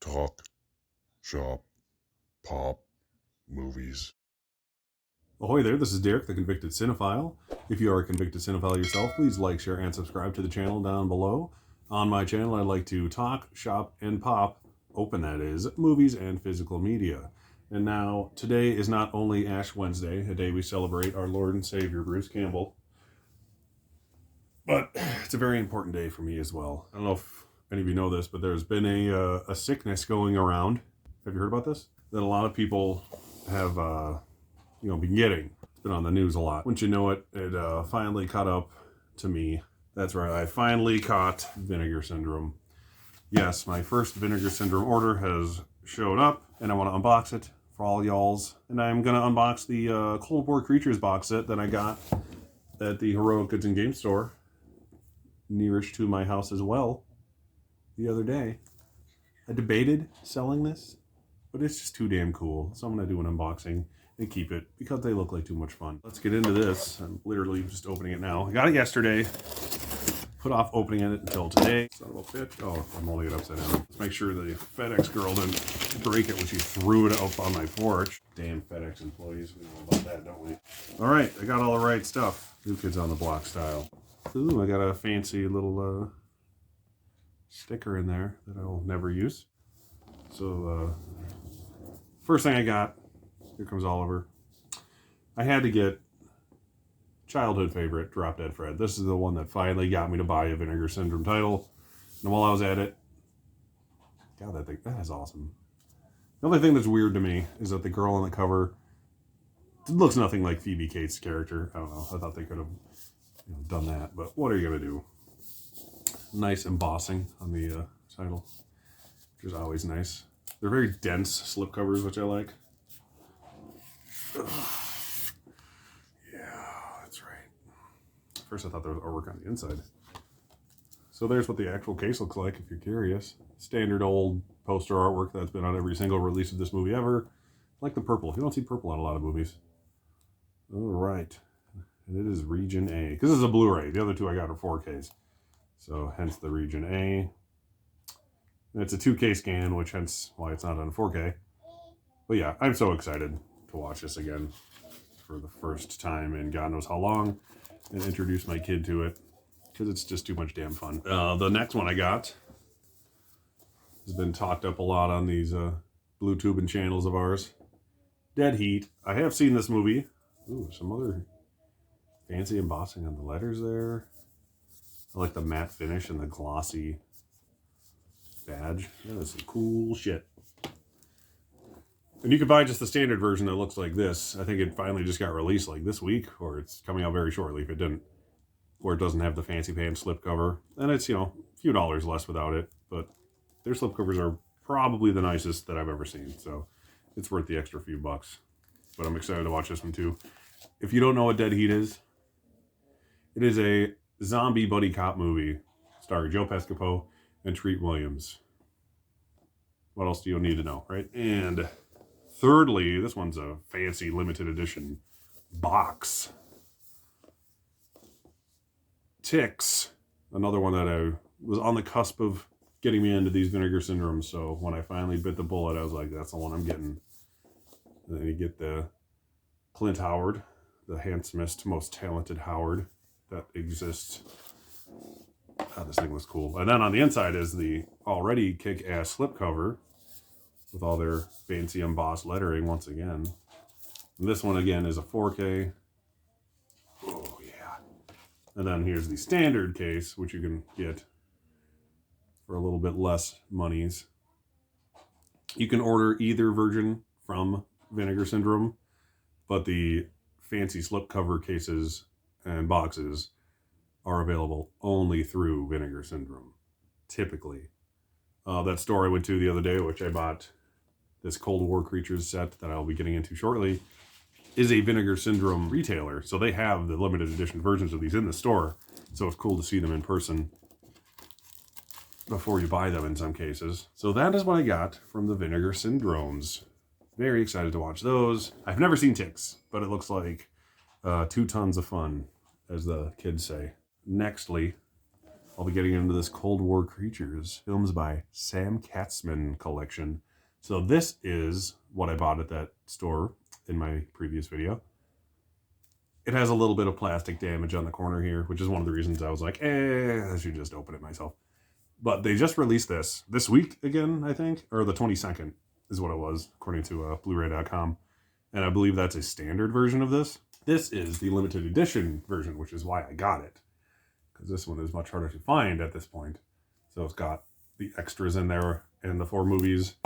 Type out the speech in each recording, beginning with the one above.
talk, shop, pop, movies. Ahoy there, this is Derek, the Convicted Cinephile. If you are a convicted cinephile yourself, please like, share, and subscribe to the channel down below. On my channel, I like to talk, shop, and pop, open that is, movies and physical media. And now, today is not only Ash Wednesday, a day we celebrate our Lord and Savior, Bruce Campbell, but it's a very important day for me as well. I don't know if any of you know this, but there's been a sickness going around. Have you heard about this? That a lot of people have been getting. It's been on the news a lot. Once you know it, it finally caught up to me. That's right, I finally caught Vinegar Syndrome. Yes, my first Vinegar Syndrome order has showed up, and I want to unbox it for all y'alls. And I'm going to unbox the Cold War Creatures box set that I got at the Heroic Goods and Game Store, nearest to my house as well, the other day. I debated selling this, but it's just too damn cool. So I'm going to do an unboxing and keep it because they look like too much fun. Let's get into this. I'm literally just opening it now. I got it yesterday. Put off opening it until today. Son of a bitch. Oh, I'm holding it upside down. Let's make sure the FedEx girl didn't break it when she threw it up on my porch. Damn FedEx employees. We know about that, don't we? All right, I got all the right stuff. New Kids on the Block style. Ooh, I got a fancy little sticker in there that I'll never use. So, first thing I got, here comes Oliver. I had to get childhood favorite, Drop Dead Fred. This is the one that finally got me to buy a Vinegar Syndrome title. And while I was at it, God, that is awesome. The only thing that's weird to me is that the girl on the cover looks nothing like Phoebe Cates' character. I don't know. I thought they could have done that, but what are you going to do? Nice embossing on the title, which is always nice. They're very dense slipcovers, which I like. Ugh. That's right. First I thought there was artwork on the inside. So there's what the actual case looks like, if you're curious. Standard old poster artwork that's been on every single release of this movie ever. I like the purple. You don't see purple on a lot of movies. All right. And it is Region A. Because this is a Blu-ray. The other two I got are 4Ks. So hence the Region A. And it's a 2K scan, which hence why it's not on 4K. But yeah, I'm so excited to watch this again for the first time in God knows how long, and introduce my kid to it because it's just too much damn fun. The next one I got has been talked up a lot on these blue tubing channels of ours. Dead Heat. I have seen this movie. Ooh, some other fancy embossing on the letters there. I like the matte finish and the glossy badge. That is some cool shit. And you can buy just the standard version that looks like this. I think it finally just got released like this week, or it's coming out very shortly if it didn't. Or it doesn't have the fancy pants slipcover. And it's, a few dollars less without it. But their slipcovers are probably the nicest that I've ever seen. So it's worth the extra few bucks. But I'm excited to watch this one too. If you don't know what Dead Heat is, it is a zombie buddy cop movie starring Joe Pescopo and Treat Williams. What else do you need to know, right? And thirdly, this one's a fancy limited edition box. Ticks, another one that I was on the cusp of getting me into these Vinegar Syndromes. So when I finally bit the bullet, I was like, that's the one I'm getting. And then you get the Clint Howard, the handsomest, most talented Howard that exists. God, this thing was cool. And then on the inside is the already kick-ass slipcover with all their fancy embossed lettering once again. And this one again is a 4K. Oh yeah. And then here's the standard case, which you can get for a little bit less monies. You can order either version from Vinegar Syndrome, but the fancy slipcover cases and boxes are available only through Vinegar Syndrome, typically. That store I went to the other day, which I bought this Cold War Creatures set that I'll be getting into shortly, is a Vinegar Syndrome retailer. So they have the limited edition versions of these in the store. So it's cool to see them in person before you buy them in some cases. So that is what I got from the Vinegar Syndromes. Very excited to watch those. I've never seen Ticks, but it looks like 2 tons of fun, as the kids say. Nextly, I'll be getting into this Cold War Creatures, films by Sam Katzman collection. So this is what I bought at that store in my previous video. It has a little bit of plastic damage on the corner here, which is one of the reasons I was like, I should just open it myself. But they just released this week again, I think, or the 22nd is what it was, according to Blu-ray.com. And I believe that's a standard version of this. This is the limited edition version, which is why I got it, because this one is much harder to find at this point. So it's got the extras in there and the 4 movies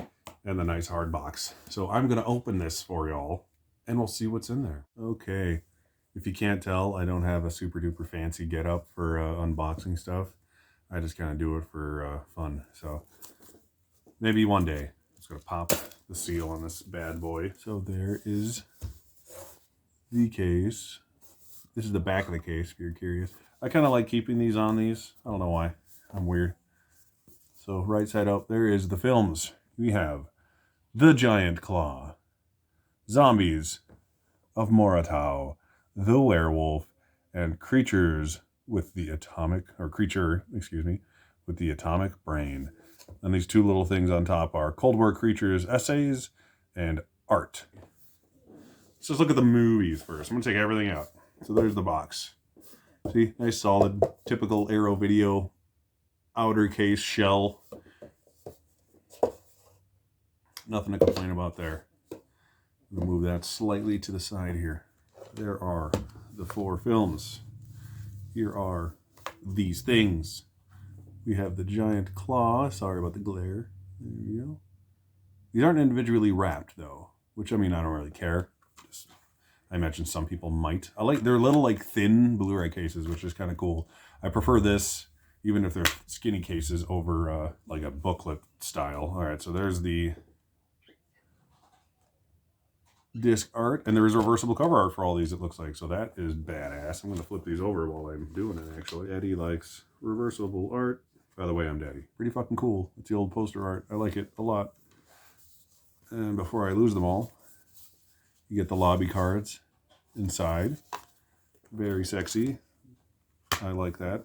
and the nice hard box. So I'm going to open this for y'all and we'll see what's in there. Okay. If you can't tell, I don't have a super duper fancy get up for unboxing stuff. I just kind of do it for fun. So maybe one day. I'm just going to pop the seal on this bad boy. So there is the case. This is the back of the case if you're curious. I kind of like keeping these on these. I don't know why. I'm weird. So right side up, there is the films. We have The Giant Claw, Zombies of Moratau, The Werewolf, and Creatures with the Atomic, or Creature, excuse me, with the Atomic Brain. And these 2 little things on top are Cold War Creatures Essays and Art. Let's just look at the movies first. I'm going to take everything out. So there's the box. See, nice solid, typical Arrow Video outer case shell. Nothing to complain about there. I'm going to move that slightly to the side here. There are the 4 films. Here are these things. We have the Giant Claw. Sorry about the glare. There you go. These aren't individually wrapped though, which I mean, I don't really care. I imagine some people might. They're little like thin Blu-ray cases, which is kind of cool. I prefer this, even if they're skinny cases, over like a booklet style. All right, so there's the disc art, and there is reversible cover art for all these, it looks like. So that is badass. I'm going to flip these over while I'm doing it, actually. Daddy likes reversible art. By the way, I'm Daddy. Pretty fucking cool. It's the old poster art. I like it a lot. And before I lose them all, you get the lobby cards inside. Very sexy. I like that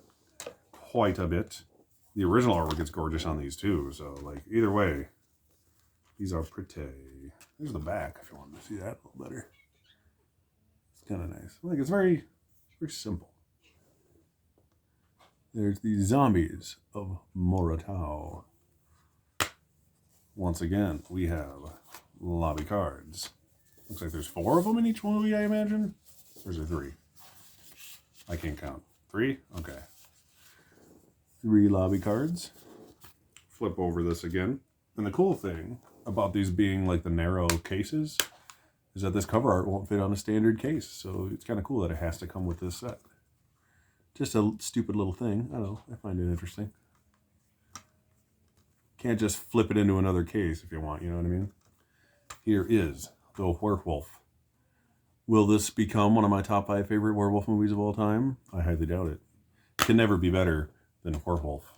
quite a bit. The original artwork is gorgeous on these too. So like either way, these are pretty. There's the back if you want to see that a little better. It's kind of nice. Like it's very, very simple. There's the Zombies of Moratau. Once again, we have lobby cards. Looks like there's 4 of them in each movie, I imagine. Or is there 3? I can't count. 3? Okay. 3 lobby cards. Flip over this again. And the cool thing about these being like the narrow cases is that this cover art won't fit on a standard case. So it's kind of cool that it has to come with this set. Just a stupid little thing. I don't know. I find it interesting. Can't just flip it into another case if you want, you know what I mean? Here is The Werewolf. Will this become one of my top 5 favorite werewolf movies of all time? I highly doubt it. Can never be better than Werewolf,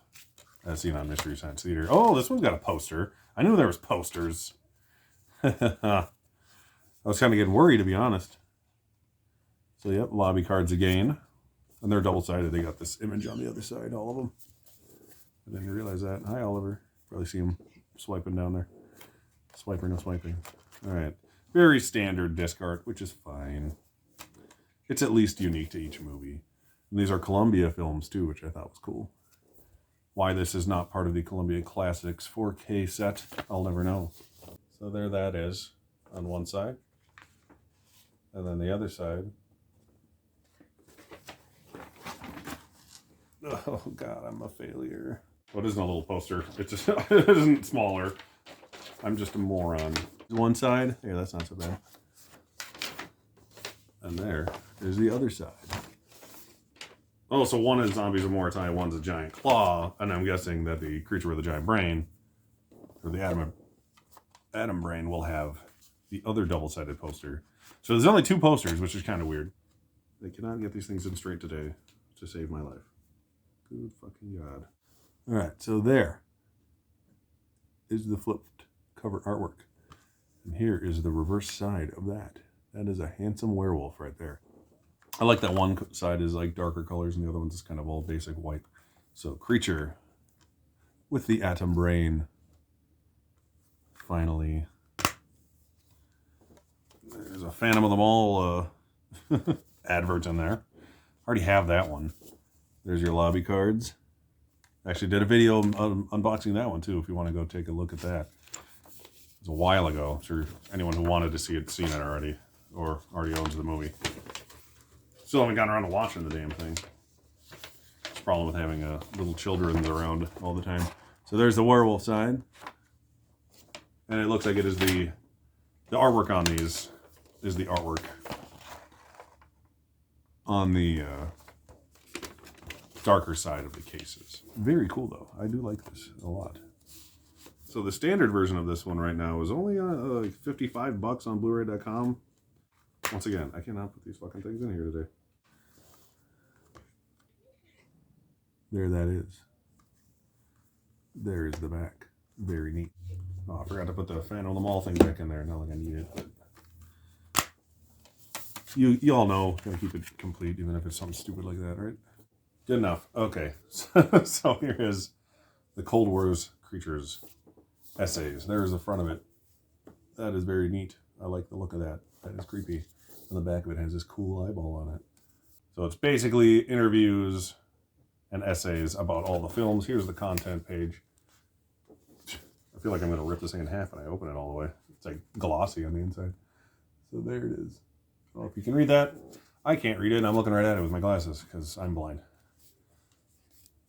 as seen on Mystery Science Theater. Oh, this one's got a poster. I knew there was posters. I was kind of getting worried, to be honest. So, yep, lobby cards again. And they're double-sided. They got this image on the other side, all of them. I didn't realize that. Hi, Oliver. Probably see him swiping down there. Swiper, no swiping. All right. Very standard disc art, which is fine. It's at least unique to each movie. And these are Columbia films, too, which I thought was cool. Why this is not part of the Columbia Classics 4K set, I'll never know. So there that is on one side. And then the other side. Oh, God, I'm a failure. Well, it isn't a little poster. It just it isn't smaller. I'm just a moron. One side. Yeah, that's not so bad. And there is the other side. Oh, so one is Zombies of Moratau, one's a Giant Claw, and I'm guessing that the Creature with a Giant Brain, or the Atom Brain, will have the other double-sided poster. So there's only 2 posters, which is kind of weird. They cannot get these things in straight today to save my life. Good fucking God. All right, so there is the flipped cover artwork. And here is the reverse side of that. That is a handsome werewolf right there. I like that one side is like darker colors and the other one's just kind of all basic white. So Creature with the atom brain. Finally. There's a Phantom of the Mall advert in there. Already have that one. There's your lobby cards. Actually did a video unboxing that one too, if you want to go take a look at that. It was a while ago. I'm sure anyone who wanted to see it seen it already, or already owns the movie. Still haven't gotten around to watching the damn thing. It's the problem with having little children around all the time. So there's the werewolf side. And it looks like it is the artwork on these is the artwork on the darker side of the cases. Very cool though. I do like this a lot. So the standard version of this one right now is only like $55 on Blu-ray.com. Once again, I cannot put these fucking things in here today. There that is. There is the back. Very neat. Oh, I forgot to put the Phantom of the Mall thing back in there. Not like I need it, but you all know, gotta keep it complete, even if it's something stupid like that, right? Good enough. Okay, so here is the Cold War's Creatures essays. There's the front of it. That is very neat. I like the look of that. That is creepy. And the back of it has this cool eyeball on it. So it's basically interviews and essays about all the films. Here's the content page. I feel like I'm going to rip this thing in half when I open it all the way. It's like glossy on the inside. So there it is. I don't know if you can read that. I can't read it, and I'm looking right at it with my glasses because I'm blind.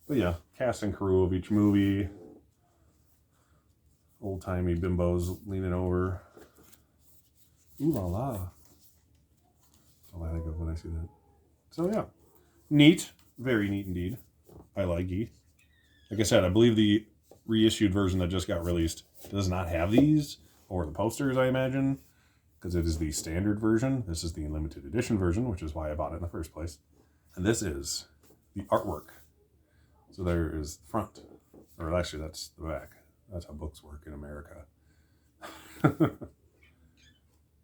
But yeah, cast and crew of each movie. Old-timey bimbos leaning over. Ooh la la. That's all I think of when I see that. So yeah, neat. Very neat indeed. I like it. Like I said, I believe the reissued version that just got released does not have these, or the posters, I imagine, because it is the standard version. This is the limited edition version, which is why I bought it in the first place. And this is the artwork. So there is the front, or actually that's the back. That's how books work in America.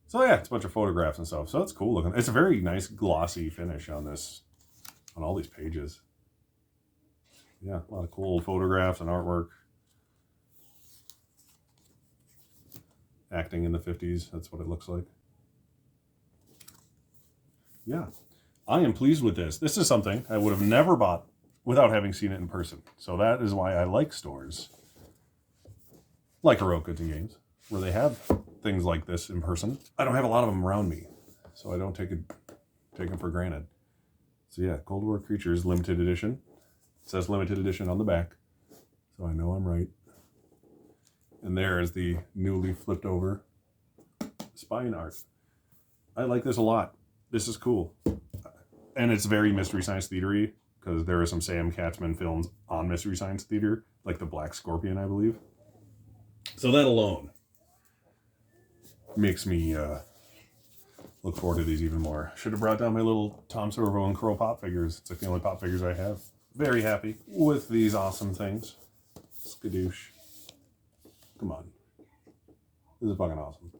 So yeah, it's a bunch of photographs and stuff. So it's cool looking. It's a very nice glossy finish on this, on all these pages. Yeah, a lot of cool photographs and artwork. Acting in the 50s, that's what it looks like. Yeah, I am pleased with this. This is something I would have never bought without having seen it in person. So that is why I like stores like Heroic Goods and Games, where they have things like this in person. I don't have a lot of them around me, so I don't take them for granted. So yeah, Cold War Creatures limited edition. It says limited edition on the back, so I know I'm right. And there is the newly flipped over spine art. I like this a lot. This is cool. And it's very Mystery Science Theater-y, because there are some Sam Katzman films on Mystery Science Theater, like The Black Scorpion, I believe. So that alone makes me look forward to these even more. Should have brought down my little Tom Servo and Crow pop figures. It's like the only pop figures I have. Very happy with these awesome things. Skadoosh. Come on. This is fucking awesome.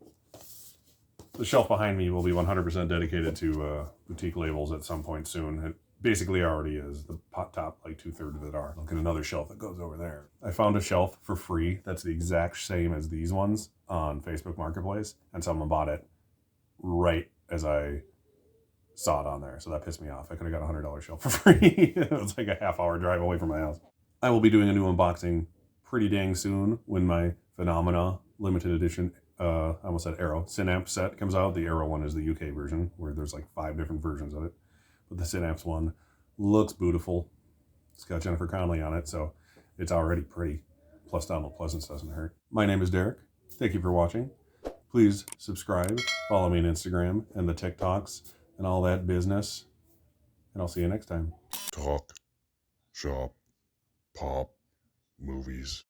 The shelf behind me will be 100% dedicated to boutique labels at some point soon. It basically already is. The top, like 2/3 of it are. Look at another shelf that goes over there. I found a shelf for free that's the exact same as these ones on Facebook Marketplace, and someone bought it right as I saw it on there. So that pissed me off. I could have got a $100 shelf for free. It was like a half-hour drive away from my house. I will be doing a new unboxing pretty dang soon when my Phenomena limited edition, I almost said Arrow, Synapse set comes out. The Arrow one is the UK version, where there's like 5 different versions of it. But the Synapse one looks beautiful. It's got Jennifer Connelly on it, so it's already pretty. Plus Donald Pleasance doesn't hurt. My name is Derek. Thank you for watching. Please subscribe, follow me on Instagram and the TikToks and all that business. And I'll see you next time. Talk, shop, pop, movies.